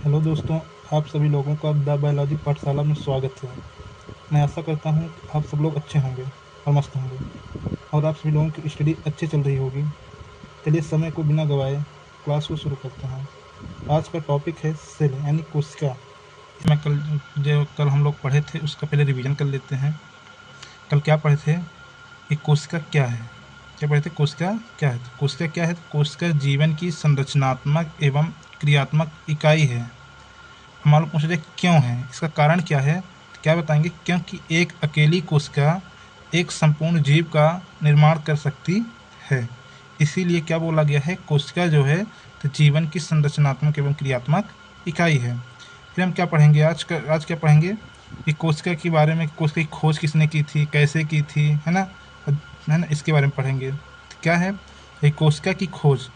Hello दोस्तों, आप सभी लोगों का द बायोलॉजी पाठशाला में स्वागत है। मैं आशा करता हूँ कि आप सब लोग अच्छे होंगे और मस्त होंगे और आप सभी लोगों की स्टडी अच्छी चल रही होगी। चलिए समय को बिना गवाए क्लास को शुरू करते हैं। आज का टॉपिक है सेल यानी कोशिका। मैं कल हम लोग पढ़े थे उसका पहले रिवीजन कर लेते हैं। कल क्या पढ़े थे कि कोशिका क्या है। क्या पढ़े थे? कोशिका क्या है। तो कोशिका क्या है? तो कोशिका जीवन की संरचनात्मक एवं क्रियात्मक इकाई है। हमारे पूछ रहे क्यों है, इसका कारण क्या है। तो क्या बताएंगे, क्योंकि एक अकेली कोशिका एक संपूर्ण जीव का निर्माण कर सकती है। इसीलिए क्या बोला गया है, कोशिका जो है तो जीवन की संरचनात्मक एवं क्रियात्मक इकाई है। फिर हम क्या पढ़ेंगे आज क्या पढ़ेंगे कि कोशिका के बारे में, कोशिका की खोज किसने की थी, कैसे की थी, है ना, इसके बारे में पढ़ेंगे। तो क्या है ये कोशिका की खोज।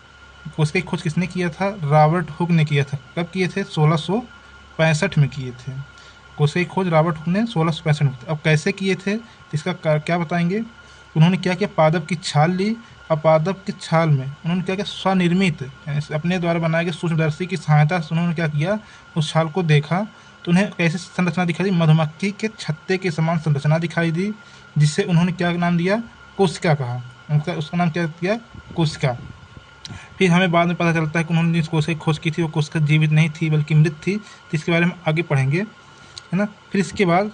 कोशिका की खोज किसने किया था? रॉबर्ट हुक ने किया था। कब किए थे? 1665 में किए थे। कोशिका की खोज रॉबर्ट हुक ने 1665 में। अब कैसे किए थे तो इसका क्या बताएंगे। उन्होंने क्या किया, पादप की छाल ली और पादप की छाल में उन्होंने क्या किया, स्वनिर्मित अपने द्वारा बनाए गए सूक्ष्मदर्शी की सहायता से उन्होंने क्या किया, उस छाल को देखा तो उन्हें कैसे संरचना दिखाई दी, मधुमक्खी के छत्ते के समान संरचना दिखाई दी, जिससे उन्होंने क्या नाम दिया, कोशिका कहा। उसका नाम क्या दिया, कोशिका। फिर हमें बाद में पता चलता है कि उन्होंने जिस कोशिका की खोज की थी वो कोशिका जीवित नहीं थी बल्कि मृत थी। तो इसके बारे में आगे पढ़ेंगे, है ना। फिर इसके बाद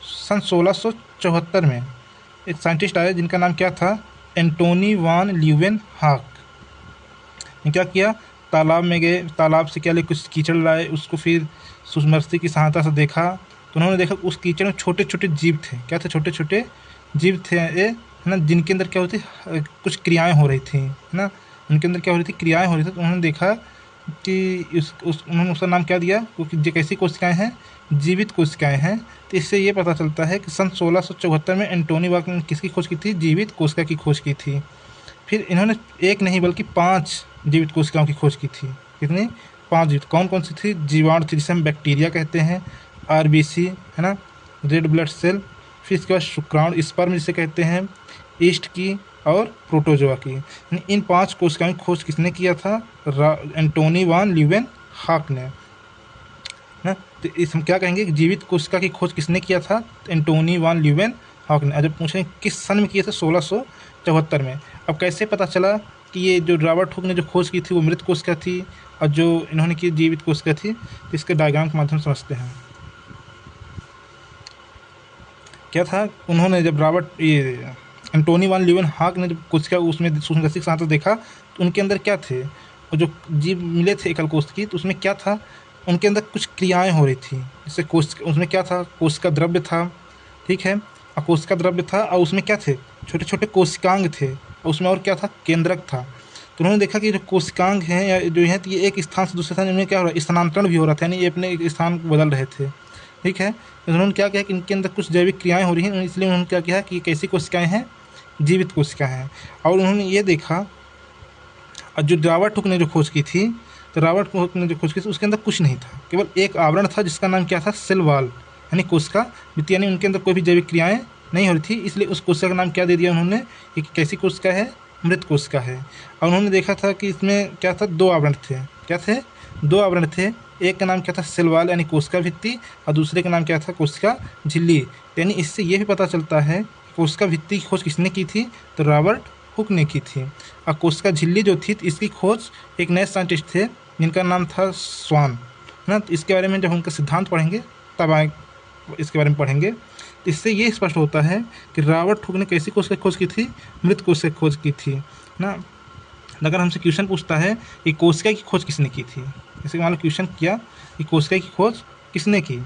सन 1674 में एक साइंटिस्ट आए जिनका नाम क्या था, एंटोनी वान ल्यूवेन हाक। ने क्या किया, तालाब में गए, तालाब से क्या ले कुछ कीचड़ लाए, उसको फिर सूक्ष्मदर्शी की सहायता से देखा तो उन्होंने देखा उस कीचड़ में छोटे छोटे जीव थे। क्या थे? छोटे छोटे जीव थे ये, है ना, जिनके अंदर क्या होती, कुछ क्रियाएं हो रही थी, है ना। उनके अंदर क्या हो रही थी, क्रियाएं हो रही थी। तो उन्होंने देखा कि उन्होंने उसका नाम क्या दिया, क्योंकि जो कैसी कोशिकाएं हैं, जीवित कोशिकाएं हैं। तो इससे ये पता चलता है कि सन 1674 में एंटोनी वाक ने किसकी खोज की थी, जीवित कोशिका की खोज की थी। फिर इन्होंने एक नहीं बल्कि 5 जीवित कोशिकाओं की खोज की थी। कितनी? 5 जीवित। कौन कौन सी थी? जीवाणु थी जिसे हम बैक्टीरिया कहते हैं, आरबीसी, है ना, रेड ब्लड सेल। फिर इसके बाद शुक्राणु, स्पर्म जिसे कहते हैं, ईस्ट की और प्रोटोजोआ की। इन 5 कोशिकाओं की खोज किसने किया था? एंटोनी वान ल्यूवेन हाक ने, ना। तो इस हम क्या कहेंगे कि जीवित कोशिका की खोज किसने किया था? एंटोनी वान ल्यूवेन हॉक ने। जब पूछें किस सन में किए थे? 1674 में। अब कैसे पता चला कि ये जो रॉबर्ट हुक ने जो खोज की थी वो मृत कोशिका थी और जो इन्होंने की जीवित कोशिका थी? तो इसके डायग्राम के माध्यम से समझते हैं। क्या था, उन्होंने जब रॉबर्ट ये एंटोनी वान ल्यूवेन हॉक ने जब कोशिका उसमें सूक्ष्मदर्शी के साथ देखा तो उनके अंदर क्या थे, वो जो जीव मिले थे एकल कोश की, तो उसमें क्या था, उनके अंदर कुछ क्रियाएं हो रही थी। जैसे कोशिका, उसमें क्या था, कोशिका द्रव्य था, ठीक है, और कोशिका द्रव्य था और उसमें क्या थे, छोटे छोटे कोशिकांग थे, और उसमें और क्या था, केंद्रक था। तो उन्होंने देखा कि जो कोशिकांग हैं या जो हैं, तो ये एक स्थान से दूसरे स्थान में क्या हो रहा है, स्थानांतरण भी हो रहा था, यानी ये अपने एक स्थान को बदल रहे थे, ठीक है। तो उन्होंने क्या किया कि इनके अंदर कुछ जैविक क्रियाएं हो रही हैं, इसलिए उन्होंने क्या किया कि ये कैसी कोशिकाएं हैं, जीवित कोशिकाएं हैं। और उन्होंने ये देखा, और जो रॉबर्ट हुक ने जो खोज की थी, तो रॉबर्ट हुक ने जो खोज की थी उसके अंदर कुछ नहीं था, केवल एक आवरण था जिसका नाम क्या था, सेल वॉल, यानी कोशिका भित्ति, यानी उनके अंदर कोई भी जैविक क्रियाएं नहीं हो रही थी। इसलिए उस कोशिका का नाम क्या दे दिया उन्होंने, कि कैसी कोशिका है, मृत कोशिका है। और उन्होंने देखा था कि इसमें क्या था, 2 आवरण थे। क्या थे? 2 आवरण थे। एक का नाम क्या था, सेल वॉल यानी कोशिका भित्ति, और दूसरे का नाम क्या था, कोशिका झिल्ली। यानी इससे ये भी पता चलता है कोशिका भित्ति की खोज किसने की थी, तो रॉबर्ट हुक ने की थी। और कोशिका झिल्ली जो थी, इसकी खोज एक नए साइंटिस्ट थे जिनका नाम था स्वान, है ना। तो इसके बारे में जब उनका सिद्धांत पढ़ेंगे तब आए इसके बारे में पढ़ेंगे। तो इससे ये स्पष्ट होता है कि रॉबर्ट हुक ने कैसी कोशिका की खोज की थी, मृत कोशिका की खोज की थी, ना। अगर हमसे क्वेश्चन पूछता है कि कोशिका की खोज किसने की थी, जैसे मान लो क्वेश्चन किया कि कोशिका की खोज किसने की,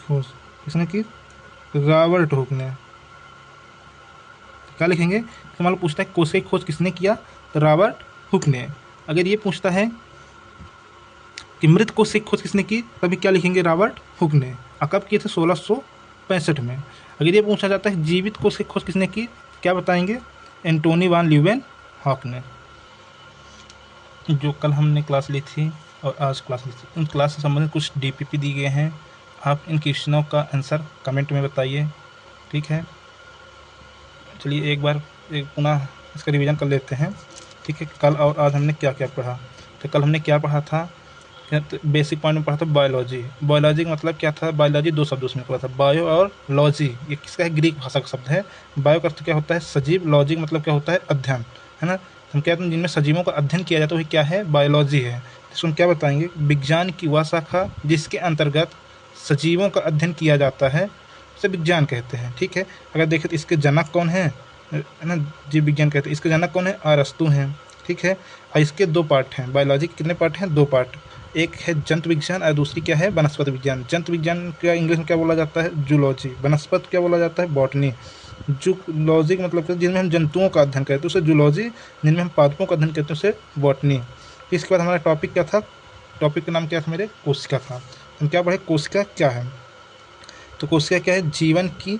खोज किसने की, रॉबर्ट हुक ने। क्या लिखेंगे, तो मान लो पूछता है कोशिका की खोज किसने किया, तो रॉबर्ट हुक ने। अगर ये पूछता है कि मृत कोशिका की खोज किसने की, तभी क्या लिखेंगे, रॉबर्ट हुक ने। और कब किए थे, 1665 में। अगर ये पूछा जाता है जीवित कोशिका की खोज किसने की, क्या बताएंगे, एंटोनी वान ल्यूवेन हॉक ने। जो कल हमने क्लास ली थी और आज क्लास ली थी, उन क्लास से संबंधित कुछ डीपीपी दी गए हैं, आप इन क्वेश्चनों का आंसर कमेंट में बताइए, ठीक है। चलिए एक बार पुनः इसका रिवीजन कर लेते हैं, ठीक है। कल और आज हमने क्या क्या पढ़ा। तो कल हमने क्या पढ़ा था, बेसिक पॉइंट में पढ़ा था बायोलॉजी। बायोलॉजी का मतलब क्या था, बायोलॉजी दो शब्दों में पढ़ा था, बायो और लॉजी। ये किसका है, ग्रीक भाषा का शब्द है। बायो का अर्थ क्या होता है, सजीव, लॉजी मतलब क्या होता है, अध्ययन, है ना। हम कहते हैं जिनमें सजीवों का अध्ययन किया जाता है वही क्या है, बायोलॉजी है। इसको हम क्या बताएंगे, विज्ञान की वह शाखा जिसके अंतर्गत सजीवों का अध्ययन किया जाता है उसे विज्ञान कहते हैं, ठीक है। अगर देखें तो इसके जनक कौन है ना, जीव विज्ञान कहते हैं। इसके जनक कौन है, अरस्तु हैं, ठीक है। और इसके दो पार्ट हैं, बायोलॉजी के कितने पार्ट हैं, दो पार्ट। एक है जंतु विज्ञान और दूसरी क्या है, वनस्पति विज्ञान। जंतु विज्ञान क्या इंग्लिश में क्या बोला जाता है, जूलॉजी। वनस्पति क्या बोला जाता है, बॉटनी। जूलॉजी का मतलब जिनमें हम जंतुओं का अध्ययन करते हैं उसे जूलॉजी, जिनमें हम पादपों का अध्ययन करते हैं उसे बॉटनी। इसके बाद हमारा टॉपिक क्या था, टॉपिक का नाम क्या था मेरे, कोशिका था। हम क्या पढ़े, कोशिका क्या है। तो कोशिका क्या है, जीवन की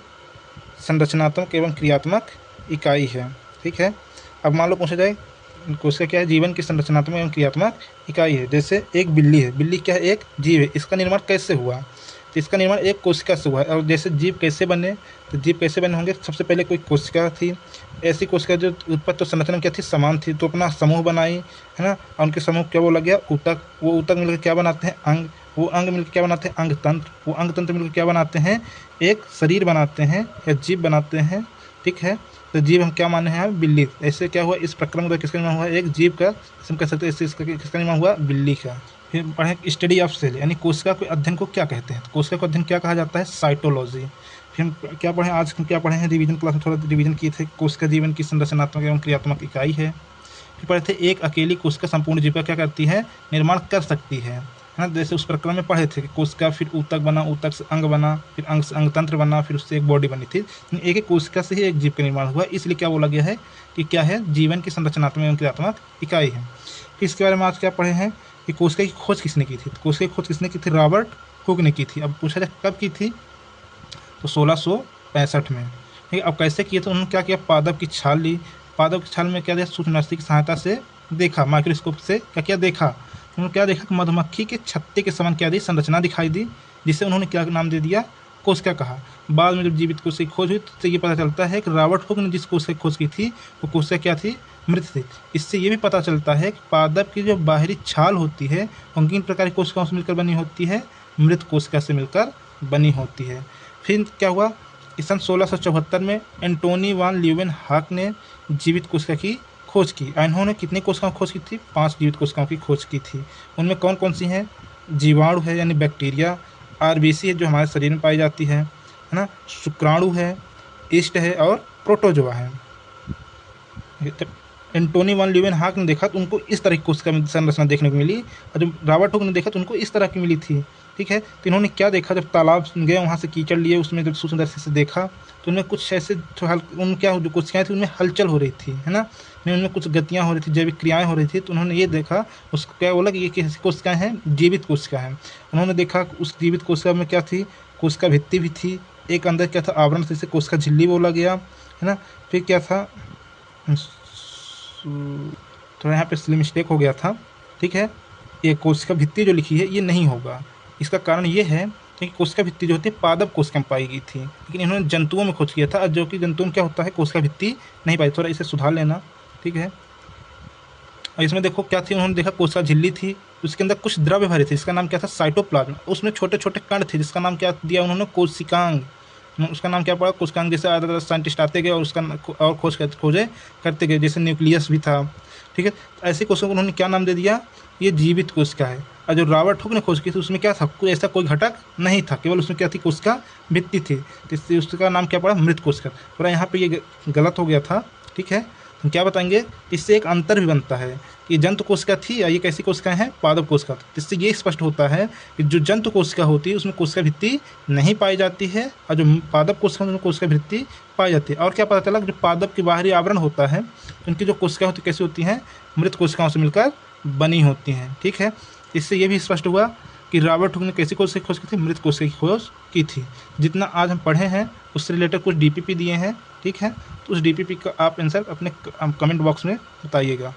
संरचनात्मक एवं क्रियात्मक इकाई है, ठीक है। अब मान लो पूछा जाए कोशिका क्या है, जीवन की संरचनात्मक एवं क्रियात्मक इकाई है। जैसे एक बिल्ली है, बिल्ली क्या है, एक जीव है, इसका निर्माण कैसे हुआ, तो इसका निर्माण एक कोशिका से हुआ है। और जैसे जीव कैसे बने, तो जीव कैसे बने होंगे, सबसे पहले कोई कोशिका थी, ऐसी कोशिका जो उत्पत्ति तो संरचना क्या थी, समान थी, तो अपना समूह बनाई, है ना। और उनके समूह क्या बोला गया, ऊतक। वो ऊतक मिलकर क्या बनाते हैं, अंग। वो अंग मिलकर क्या बनाते हैं, अंग तंत्र। वो अंग तंत्र मिलकर क्या बनाते हैं, एक शरीर बनाते हैं या जीव बनाते हैं, ठीक है। तो जीव हम क्या माने हैं, बिल्ली। ऐसे क्या हुआ, इस प्रक्रम का किसका निर्माण हुआ, एक जीव का, हम कह सकते हैं इससे इसका किसका निर्माण हुआ, बिल्ली का। फिर पढ़े स्टडी ऑफ सेल, यानी कोशिका के अध्ययन को क्या कहते हैं, कोशिका को अध्ययन क्या कहा जाता है, साइटोलॉजी। फिर हम क्या पढ़े, आज हम क्या पढ़े हैं, रिवीजन क्लास में थोड़ा रिवीजन किए थे। कोशिका जीवन की संरचनात्मक एवं क्रियात्मक इकाई है। फिर पढ़े थे एक अकेली कोशिका संपूर्ण जीव का क्या करती है, निर्माण कर सकती है ना। जैसे उस प्रक्रम में पढ़े थे कि कोशिका फिर ऊतक बना, ऊतक से अंग बना, फिर अंग से अंग तंत्र बना, फिर उससे एक बॉडी बनी थी। एक एक कोशिका से ही एक जीव का निर्माण हुआ, इसलिए क्या बोला गया है कि क्या है, जीवन की संरचनात्मक एवं क्रियात्मक इकाई है। फिर इसके बारे में आज क्या पढ़े हैं कि कोशिका की खोज किसने की थी। कोशिका की खोज किसने की थी, रॉबर्ट हुक ने की थी। अब पूछा जाए कब की थी, तो 1665 में, ठीक है। अब कैसे किए, तो उन्होंने क्या किया, पादप की छाल ली। पादप की छाल में क्या दिया, सूक्ष्मदर्शी की सहायता से देखा, माइक्रोस्कोप से क्या क्या देखा, उन्होंने क्या देखा कि मधुमक्खी के छत्ते के समान क्या दी, संरचना दिखाई दी, जिसे उन्होंने क्या नाम दे दिया, कोशिका कहा। बाद में जब जीवित कोशिका की खोज हुई तो ये पता चलता है कि रॉबर्ट हुक ने जिस कोशिका की खोज की थी वो कोशिका क्या थी, मृत थी। इससे ये भी पता चलता है कि पादप की जो बाहरी छाल होती है वो किन प्रकार की कोशिकाओं से मिलकर बनी होती है, मृत कोशिका से मिलकर बनी होती है। फिर क्या हुआ कि सन 1674 में एंटोनी वान ल्यूवेनहॉक ने जीवित कोशिका की खोज की। इन्होंने कितनी कोशिकाओं की खोज की थी, 5 जीवित कोशिकाओं की खोज की थी। उनमें कौन कौन सी हैं, जीवाणु है यानी बैक्टीरिया, आरबीसी है जो हमारे शरीर में पाई जाती है ना, शुक्राणु है, ईस्ट है और प्रोटोजोआ है। एंटोनी वान ल्यूवेनहॉक ने देखा तो उनको इस तरह की कोशिका संरचना देखने को मिली, और जब रॉबर्ट हुक ने देखा तो उनको इस तरह की मिली थी, ठीक है। तो इन्होंने क्या देखा, जब तालाब गए वहाँ से कीचड़ लिए, उसमें जब सूक्ष्मदर्शी से देखा तो उनमें कुछ ऐसे उन क्या जो कोशिकाएँ थी उनमें हलचल हो रही थी, है ना, उनमें कुछ गतियाँ हो रही थी, जैविक क्रियाएँ हो रही थी। तो उन्होंने ये देखा, उसको क्या बोला कि ये कैसी कोशिकाएँ हैं, जीवित कोशिका है। उन्होंने देखा उस जीवित कोशिका में क्या थी, कोशिका भित्ति भी थी, एक अंदर क्या था, आवरण, जिसे कोशिका झिल्ली बोला गया, है ना। फिर क्या था, थोड़ा यहाँ पे मिस्टेक हो गया था, ठीक है। ये कोशिका भित्ति जो लिखी है ये नहीं होगा, इसका कारण ये है कि कोशिका भित्ति जो होती है पादप कोशिका में पाई गई थी, लेकिन इन्होंने जंतुओं में खोज किया था, जो कि जंतुओं में क्या होता है, कोशिका भित्ति नहीं पाई। थोड़ा इसे सुधार लेना, ठीक है। और इसमें देखो क्या थी, उन्होंने देखा कोशिका झिल्ली थी, उसके अंदर कुछ द्रव्य भरे थे, इसका नाम क्या था, साइटोप्लाज्म। उसमें छोटे छोटे कण थे जिसका नाम क्या दिया उन्होंने, कोशिकांग। उसका नाम क्या पड़ा, कोशिकांग। जैसे अलग अलग साइंटिस्ट आते गए और उसका और खोजे करते गए, जैसे न्यूक्लियस भी था, ठीक है। तो ऐसी कोशिका को उन्होंने क्या नाम दे दिया, ये जीवित कोशिका है। और जो रॉबर्ट हुक ने खोज की थी उसमें क्या था, कोई ऐसा कोई घटक नहीं था, केवल उसमें क्या थी, कोशिका भित्ति थी, इसलिए उसका नाम क्या पड़ा, मृत कोशिका। और यहाँ पे ये गलत हो गया था, ठीक है। हम क्या बताएंगे, इससे एक अंतर भी बनता है कि जंतु कोशिका थी या ये कैसी कोशिकाएं हैं, पादप कोशिका। इससे ये स्पष्ट होता है कि जो जंतु कोशिका होती है उसमें कोशिका भित्ति नहीं पाई जाती है, और जो पादप कोशिका उसमें कोशिका भित्ति पाई जाती है। और क्या पता चला, जो पादप की बाहरी आवरण होता है उनकी जो कोशिका होती कैसी होती हैं, मृत कोशिकाओं से मिलकर बनी होती हैं, ठीक है। इससे ये भी स्पष्ट हुआ कि रॉबर्ट हुक ने कैसी कोशिका की खोज की थी, मृत कोशिका की खोज की थी। जितना आज हम पढ़े हैं उससे रिलेटेड कुछ डीपीपी दिए हैं, ठीक है। तो उस डीपीपी का आप आंसर अपने कमेंट बॉक्स में बताइएगा।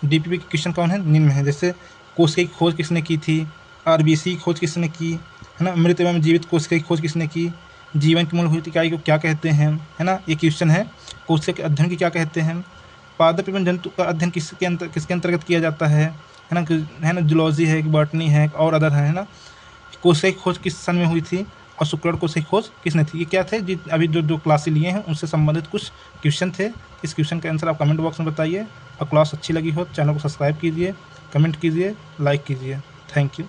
डीपीपी के क्वेश्चन कौन है, निम्न है, जैसे कोशिका की खोज किसने की थी, आरबीसी की खोज किसने की, है ना। मृत एवं जीवित कोशिका की खोज किसने की? जीवन की मूलभूत इकाई को क्या कहते हैं, है ना, ये क्वेश्चन है। कोशिका के अध्ययन की क्या कहते हैं? पादप एवं जंतु का अध्ययन किसके अंतर्गत किया जाता है ना, है ना, जूलॉजी है, बॉटनी है और अदर है ना। कोशिका की खोज किस सन में हुई थी और शुक्राणु कोशिका की खोज किसने थी? ये क्या थे जी, अभी जो क्लासेस लिए हैं उनसे संबंधित कुछ क्वेश्चन थे। इस क्वेश्चन का आंसर आप कमेंट बॉक्स में बताइए। और क्लास अच्छी लगी हो चैनल को सब्सक्राइब कीजिए, कमेंट कीजिए, लाइक कीजिए। Thank you.